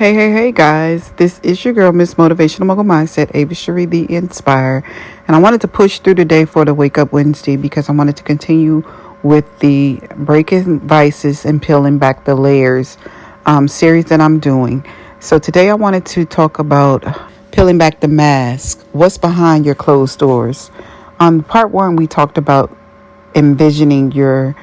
Hey, guys. This is your girl, Miss Motivational Mogul Mindset, Ava Cherie, the Inspire. And I wanted to push through today for the Wake Up Wednesday because I wanted to continue with the Breaking Vices and Peeling Back the Layers series that I'm doing. So today I wanted to talk about peeling back the mask. What's behind your closed doors? On part one, we talked about envisioning your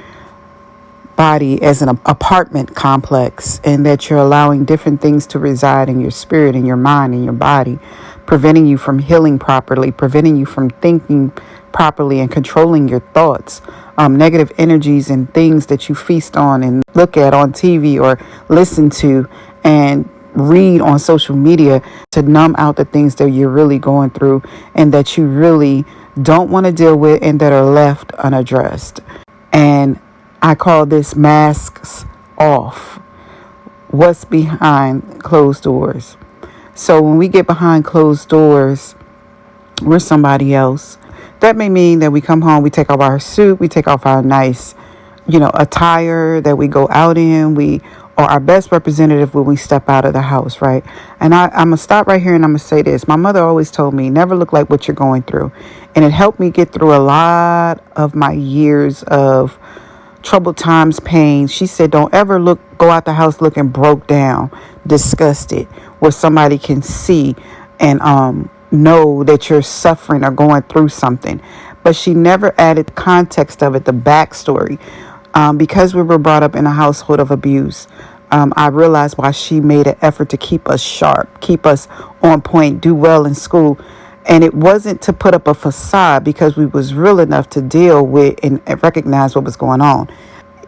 body as an apartment complex, and that you're allowing different things to reside in your spirit, in your mind, in your body, preventing you from healing properly, preventing you from thinking properly and controlling your thoughts. Negative energies and things that you feast on and look at on TV or listen to and read on social media to numb out the things that you're really going through and that you really don't want to deal with and that are left unaddressed. And I call this masks off. What's behind closed doors? So when we get behind closed doors, we're somebody else. That may mean that we come home, we take off our suit, we take off our nice, attire that we go out in. We are our best representative when we step out of the house, right? And I'm going to stop right here and I'm going to say this. My mother always told me, never look like what you're going through. And it helped me get through a lot of my years of troubled times, pain. She said, don't ever go out the house looking broke down, disgusted, where somebody can see and know that you're suffering or going through something. But she never added the context of it, the backstory. Because we were brought up in a household of abuse, I realized why she made an effort to keep us sharp, keep us on point, do well in school. And it wasn't to put up a facade because we was real enough to deal with and recognize what was going on.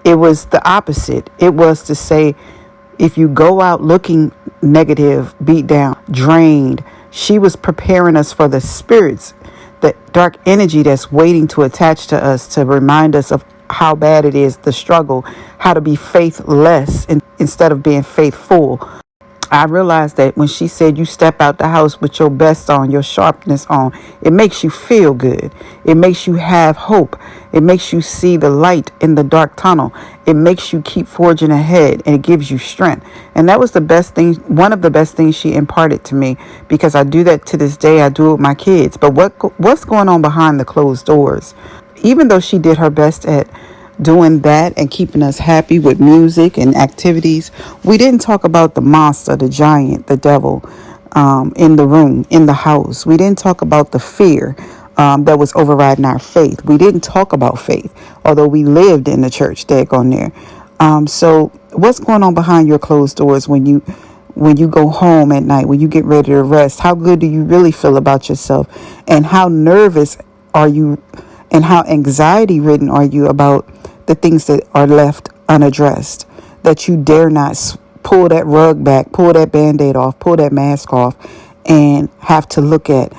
It was the opposite. It was to say, if you go out looking negative, beat down, drained, she was preparing us for the spirits, the dark energy that's waiting to attach to us, to remind us of how bad it is, the struggle, how to be faithless instead of being faithful. I realized that when she said you step out the house with your best on, your sharpness on, it makes you feel good. It makes you have hope. It makes you see the light in the dark tunnel. It makes you keep forging ahead, and it gives you strength. And that was the best thing, one of the best things she imparted to me, because I do that to this day. I do it with my kids. But what's going on behind the closed doors? Even though she did her best at doing that and keeping us happy with music and activities, we didn't talk about the monster, the giant, the devil in the room, in the house. We didn't talk about the fear that was overriding our faith. We didn't talk about faith, although we lived in the church, daggone there. So what's going on behind your closed doors when you go home at night, when you get ready to rest? How good do you really feel about yourself? And how nervous are you, and how anxiety ridden are you about the things that are left unaddressed, that you dare not pull that rug back, pull that Band-Aid off, pull that mask off, and have to look at?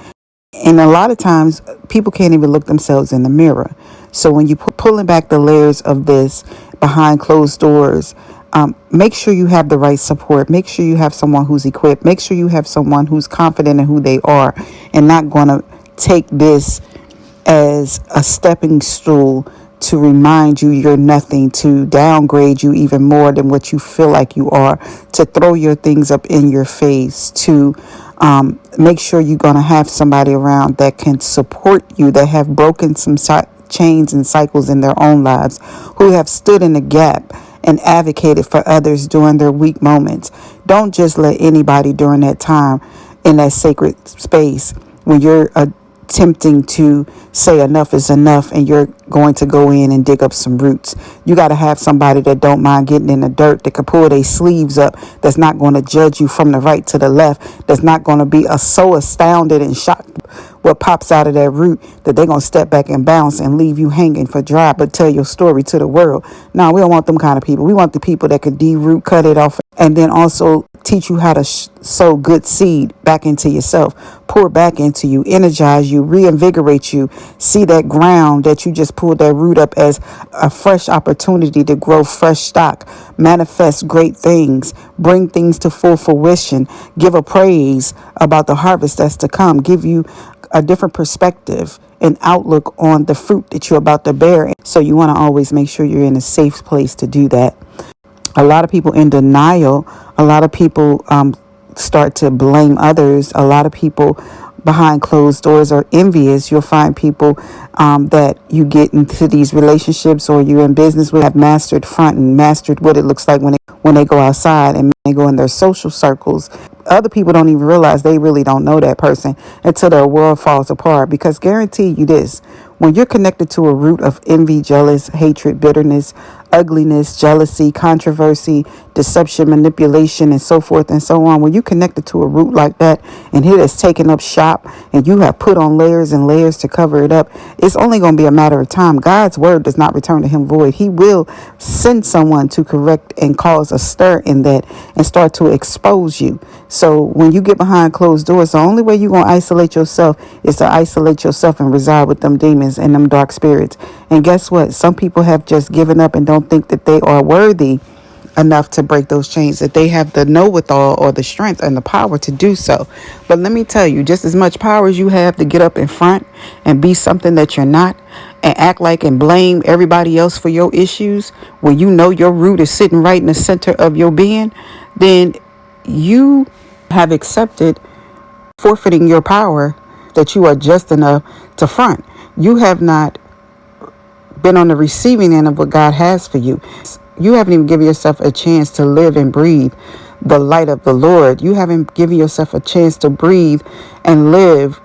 And a lot of times people can't even look themselves in the mirror. So when you pulling back the layers of this behind closed doors, make sure you have the right support. Make sure you have someone who's equipped. Make sure you have someone who's confident in who they are and not going to take this as a stepping stool to remind you you're nothing, to downgrade you even more than what you feel like you are, to throw your things up in your face, to make sure you're going to have somebody around that can support you, that have broken some chains and cycles in their own lives, who have stood in the gap and advocated for others during their weak moments. Don't just let anybody during that time in that sacred space when you're attempting to say enough is enough and you're going to go in and dig up some roots. You got to have somebody that don't mind getting in the dirt, that can pull their sleeves up, that's not going to judge you from the right to the left, that's not going to be so astounded and shocked what pops out of that root that they're going to step back and bounce and leave you hanging for dry, but tell your story to the world. No, we don't want them kind of people. We want the people that can de-root, cut it off, and then also teach you how to sow good seed back into yourself, pour back into you, energize you, reinvigorate you, see that ground that you just pulled that root up as a fresh opportunity to grow fresh stock, manifest great things, bring things to full fruition, give a praise about the harvest that's to come, give you a different perspective and outlook on the fruit that you're about to bear. So you want to always make sure you're in a safe place to do that. A lot of people in denial, a lot of people start to blame others. A lot of people behind closed doors are envious. You'll find people that you get into these relationships or you're in business with have mastered front and mastered what it looks like when they go outside and they go in their social circles. Other people don't even realize they really don't know that person until their world falls apart. Because guarantee you this, when you're connected to a root of envy, jealous, hatred, bitterness, ugliness, jealousy, controversy, deception, manipulation, and so forth and so on, when you connected to a root like that and it has taken up shop and you have put on layers and layers to cover it up, it's only going to be a matter of time. God's word does not return to him void. He will send someone to correct and cause a stir in that and start to expose you. So when you get behind closed doors, the only way you're going to isolate yourself is to isolate yourself and reside with them demons and them dark spirits. And guess what? Some people have just given up and don't think that they are worthy enough to break those chains, that they have the know-with-all or the strength and the power to do so. But let me tell you, just as much power as you have to get up in front and be something that you're not and act like and blame everybody else for your issues when you know your root is sitting right in the center of your being, then you have accepted forfeiting your power that you are just enough to front. You have not been on the receiving end of what God has for you. You haven't even given yourself a chance to live and breathe the light of the Lord. You haven't given yourself a chance to breathe and live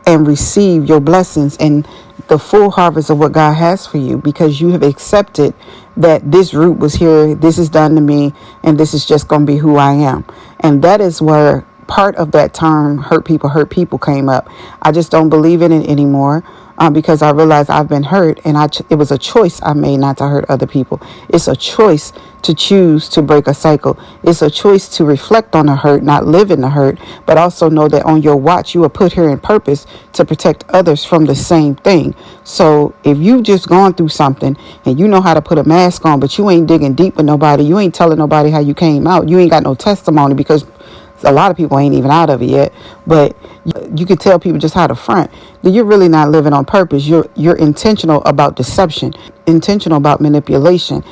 and receive your blessings and the full harvest of what God has for you, because you have accepted that this root was here, this is done to me, and this is just going to be who I am. And that is where part of that term hurt people came up. I just don't believe in it anymore. Because I realized I've been hurt, and it was a choice I made not to hurt other people. It's a choice to choose to break a cycle. It's a choice to reflect on the hurt, not live in the hurt, but also know that on your watch, you are put here in purpose to protect others from the same thing. So if you've just gone through something and you know how to put a mask on, but you ain't digging deep with nobody, you ain't telling nobody how you came out, you ain't got no testimony, because a lot of people ain't even out of it yet, but you can tell people just how to front, then you're really not living on purpose. You're intentional about deception, intentional about manipulation.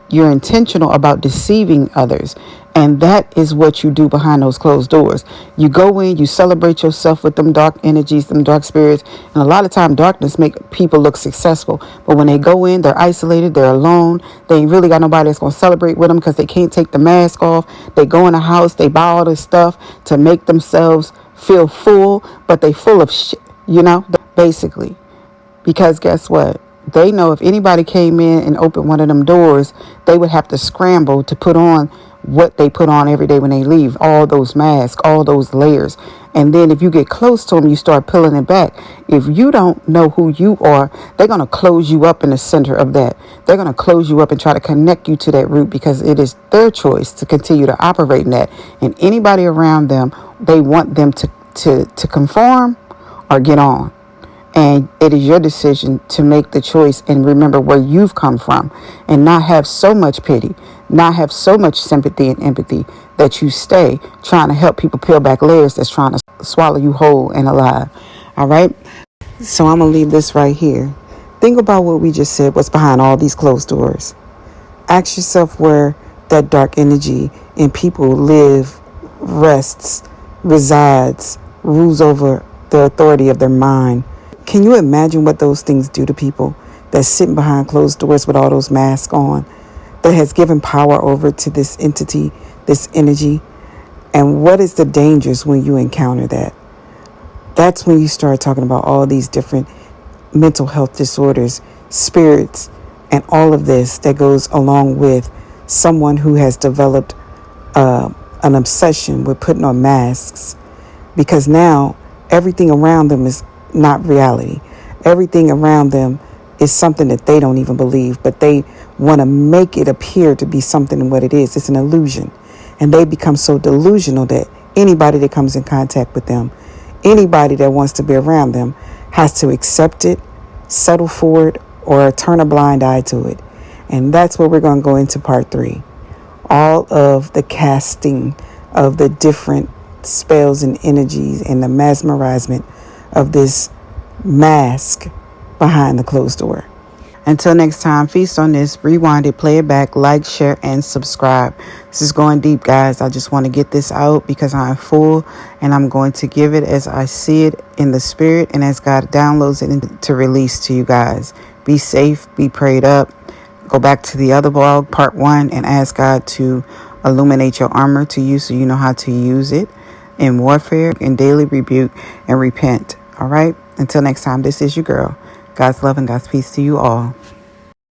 You're intentional about deceiving others. And that is what you do behind those closed doors. You go in, you celebrate yourself with them dark energies, them dark spirits. And a lot of time darkness make people look successful. But when they go in, they're isolated, they're alone. They ain't really got nobody that's going to celebrate with them because they can't take the mask off. They go in the house, they buy all this stuff to make themselves feel full, but they full of shit, basically. Because guess what? They know if anybody came in and opened one of them doors, they would have to scramble to put on what they put on every day when they leave, all those masks, all those layers. And then if you get close to them, you start peeling it back. If you don't know who you are, they're going to close you up in the center of that. They're going to close you up and try to connect you to that root, because it is their choice to continue to operate in that. And anybody around them, they want them to conform or get on. And it is your decision to make the choice and remember where you've come from, and not have so much pity, not have so much sympathy and empathy that you stay trying to help people peel back layers that's trying to swallow you whole and alive. All right. So I'm going to leave this right here. Think about what we just said, what's behind all these closed doors. Ask yourself where that dark energy in people live, rests, resides, rules over the authority of their mind. Can you imagine what those things do to people that's sitting behind closed doors with all those masks on, that has given power over to this entity, this energy? And what is the dangers when you encounter that? That's when you start talking about all these different mental health disorders, spirits, and all of this that goes along with someone who has developed an obsession with putting on masks, because now everything around them is not reality. Everything around them is something that they don't even believe, but they want to make it appear to be something and what it is. It's an illusion. And they become so delusional that anybody that comes in contact with them, anybody that wants to be around them, has to accept it, settle for it, or turn a blind eye to it. And that's where we're going to go into part 3. All of the casting of the different spells and energies and the mesmerizement of this mask behind the closed door. Until next time, feast on this, rewind it, play it back, like, share, and subscribe. This is going deep, guys. I just want to get this out because I'm full, and I'm going to give it as I see it in the spirit and as God downloads it to release to you guys. Be safe, be prayed up. Go back to the other blog, part 1, and ask God to illuminate your armor to you so you know how to use it in warfare, in daily rebuke, and repent. All right? Until next time, this is your girl. God's love and God's peace to you all.